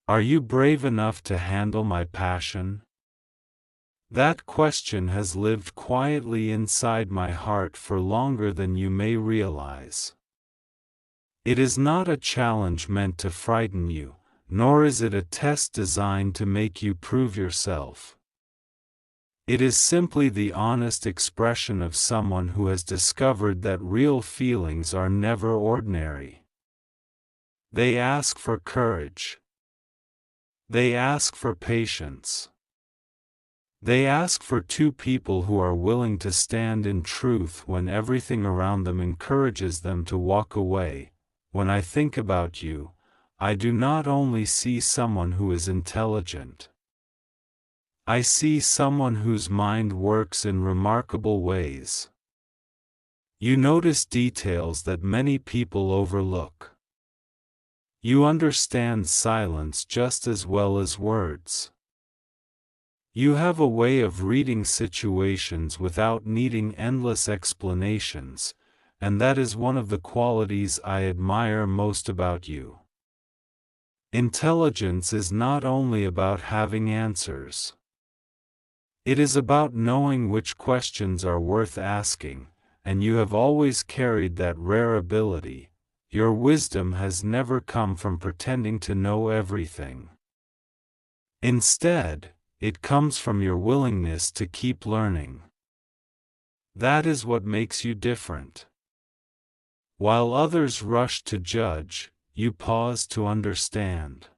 Are you brave enough to handle my passion? That question has lived quietly inside my heart for longer than you may realize. It is not a challenge meant to frighten you, nor is it a test designed to make you prove yourself. It is simply the honest expression of someone who has discovered that real feelings are never ordinary. They ask for courage. They ask for patience. They ask for two people who are willing to stand in truth when everything around them encourages them to walk away. When I think about you, I do not only see someone who is intelligent. I see someone whose mind works in remarkable ways. You notice details that many people overlook. You understand silence just as well as words. You have a way of reading situations without needing endless explanations, and that is one of the qualities I admire most about you. Intelligence is not only about having answers. It is about knowing which questions are worth asking, and you have always carried that rare ability. Your wisdom has never come from pretending to know everything. Instead, it comes from your willingness to keep learning. That is what makes you different. While others rush to judge, you pause to understand.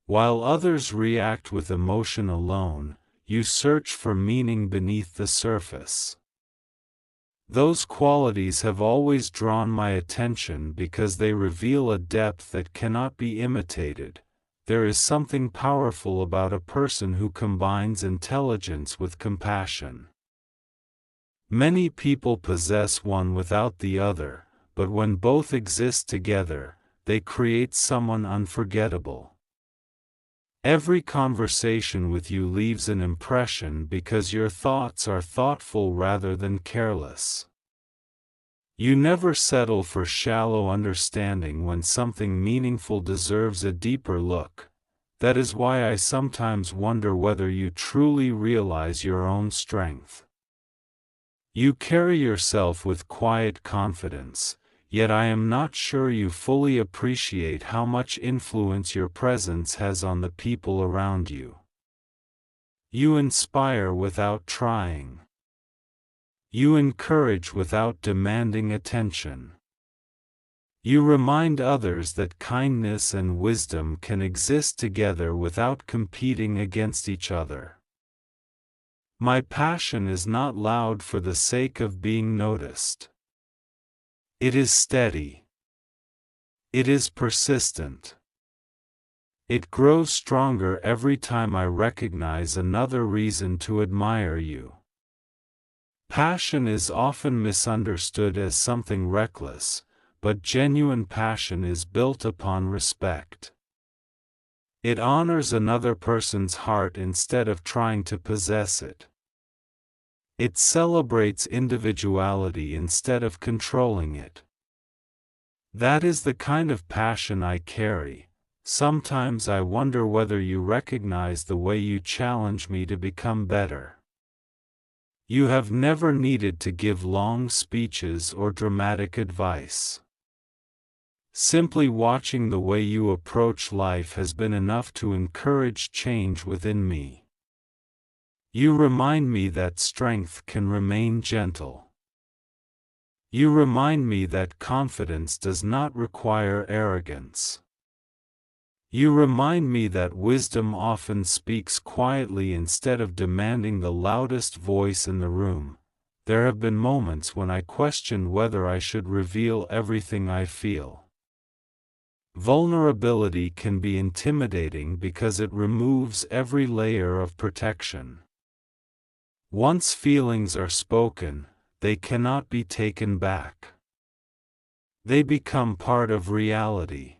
While others react with emotion alone, you search for meaning beneath the surface. Those qualities have always drawn my attention because they reveal a depth that cannot be imitated. There is something powerful about a person who combines intelligence with compassion. Many people possess one without the other, but when both exist together, they create someone unforgettable. Every conversation with you leaves an impression because your thoughts are thoughtful rather than careless. You never settle for shallow understanding when something meaningful deserves a deeper look. That is why I sometimes wonder whether you truly realize your own strength. You carry yourself with quiet confidence, yet I am not sure you fully appreciate how much influence your presence has on the people around you. You inspire without trying. You encourage without demanding attention. You remind others that kindness and wisdom can exist together without competing against each other. My passion is not loud for the sake of being noticed. It is steady. It is persistent. It grows stronger every time I recognize another reason to admire you. Passion is often misunderstood as something reckless, but genuine passion is built upon respect. It honors another person's heart instead of trying to possess it. It celebrates individuality instead of controlling it. That is the kind of passion I carry. Sometimes I wonder whether you recognize the way you challenge me to become better. You have never needed to give long speeches or dramatic advice. Simply watching the way you approach life has been enough to encourage change within me. You remind me that strength can remain gentle. You remind me that confidence does not require arrogance. You remind me that wisdom often speaks quietly instead of demanding the loudest voice in the room. There have been moments when I questioned whether I should reveal everything I feel. Vulnerability can be intimidating because it removes every layer of protection. Once feelings are spoken, they cannot be taken back. They become part of reality.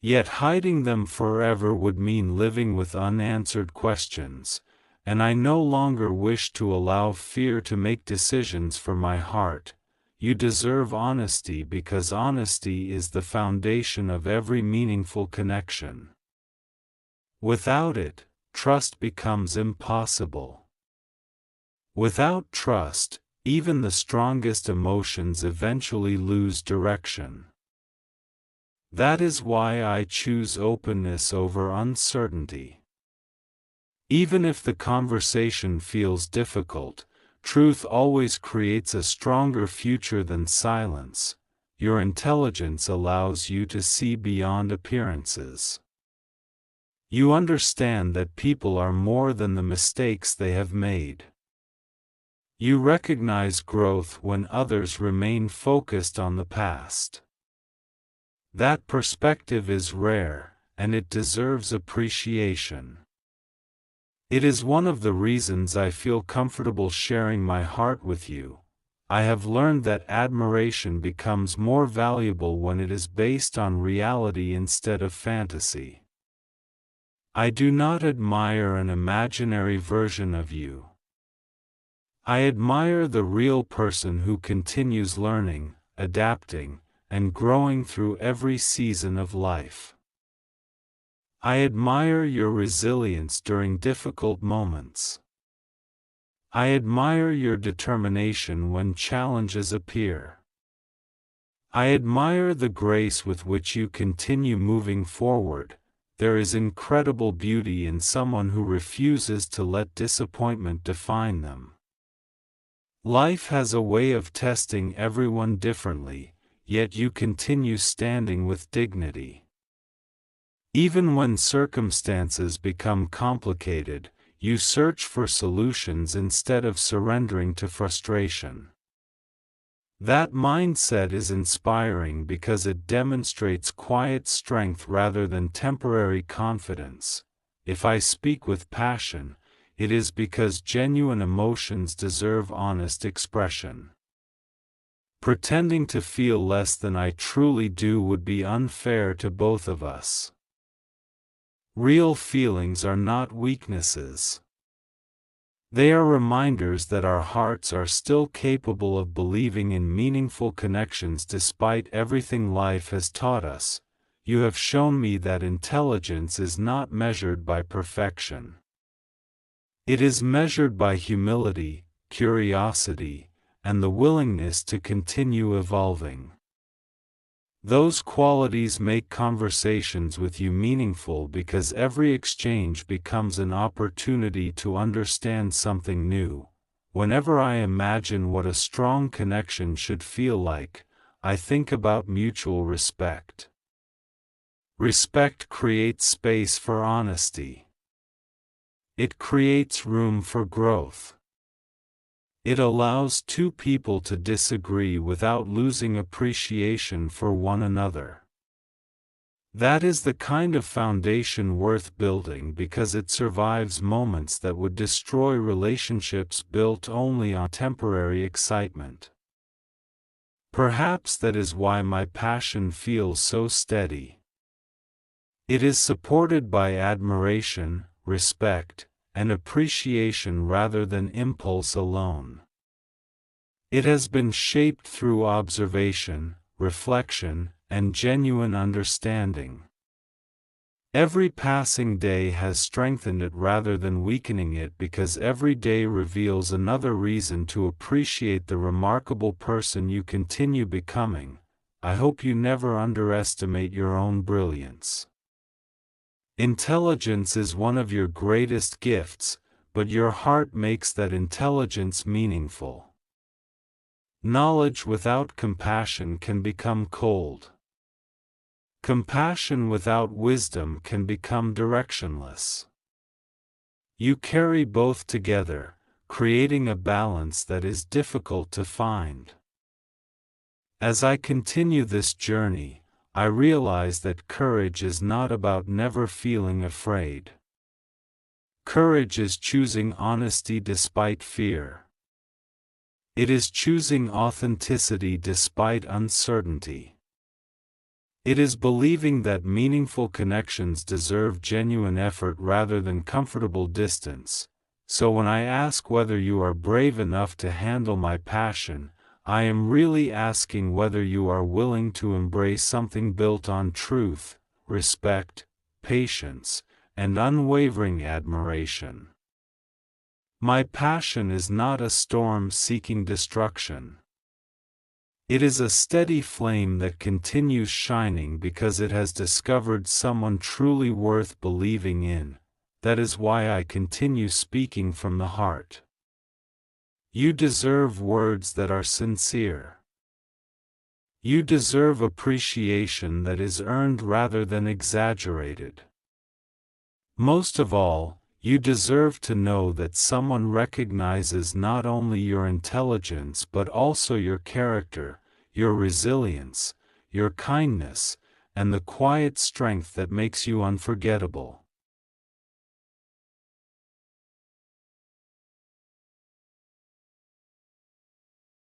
Yet hiding them forever would mean living with unanswered questions, and I no longer wish to allow fear to make decisions for my heart. you deserve honesty because honesty is the foundation of every meaningful connection. Without it, trust becomes impossible. Without trust, even the strongest emotions eventually lose direction. That is why I choose openness over uncertainty. Even if the conversation feels difficult, truth always creates a stronger future than silence. Your intelligence allows you to see beyond appearances. You understand that people are more than the mistakes they have made. You recognize growth when others remain focused on the past. That perspective is rare, and it deserves appreciation. It is one of the reasons I feel comfortable sharing my heart with you. I have learned that admiration becomes more valuable when it is based on reality instead of fantasy. I do not admire an imaginary version of you. I admire the real person who continues learning, adapting, and growing through every season of life. I admire your resilience during difficult moments. I admire your determination when challenges appear. I admire the grace with which you continue moving forward. There is incredible beauty in someone who refuses to let disappointment define them. Life has a way of testing everyone differently, yet you continue standing with dignity. Even when circumstances become complicated, you search for solutions instead of surrendering to frustration. That mindset is inspiring because it demonstrates quiet strength rather than temporary confidence. If I speak with passion, it is because genuine emotions deserve honest expression. Pretending to feel less than I truly do would be unfair to both of us. Real feelings are not weaknesses. They are reminders that our hearts are still capable of believing in meaningful connections despite everything life has taught us. You have shown me that intelligence is not measured by perfection. It is measured by humility, curiosity, and the willingness to continue evolving. Those qualities make conversations with you meaningful because every exchange becomes an opportunity to understand something new. Whenever I imagine what a strong connection should feel like, I think about mutual respect. Respect creates space for honesty. It creates room for growth. It allows two people to disagree without losing appreciation for one another. That is the kind of foundation worth building because it survives moments that would destroy relationships built only on temporary excitement. Perhaps that is why my passion feels so steady. It is supported by admiration, respect, and appreciation rather than impulse alone. It has been shaped through observation, reflection, and genuine understanding. Every passing day has strengthened it rather than weakening it because every day reveals another reason to appreciate the remarkable person you continue becoming. I hope you never underestimate your own brilliance. Intelligence is one of your greatest gifts, but your heart makes that intelligence meaningful. Knowledge without compassion can become cold. Compassion without wisdom can become directionless. You carry both together, creating a balance that is difficult to find. As I continue this journey, I realize that courage is not about never feeling afraid. Courage is choosing honesty despite fear. It is choosing authenticity despite uncertainty. It is believing that meaningful connections deserve genuine effort rather than comfortable distance. So when I ask whether you are brave enough to handle my passion, I am really asking whether you are willing to embrace something built on truth, respect, patience, and unwavering admiration. My passion is not a storm seeking destruction. It is a steady flame that continues shining because it has discovered someone truly worth believing in. That is why I continue speaking from the heart. You deserve words that are sincere. You deserve appreciation that is earned rather than exaggerated. Most of all, you deserve to know that someone recognizes not only your intelligence but also your character, your resilience, your kindness, and the quiet strength that makes you unforgettable.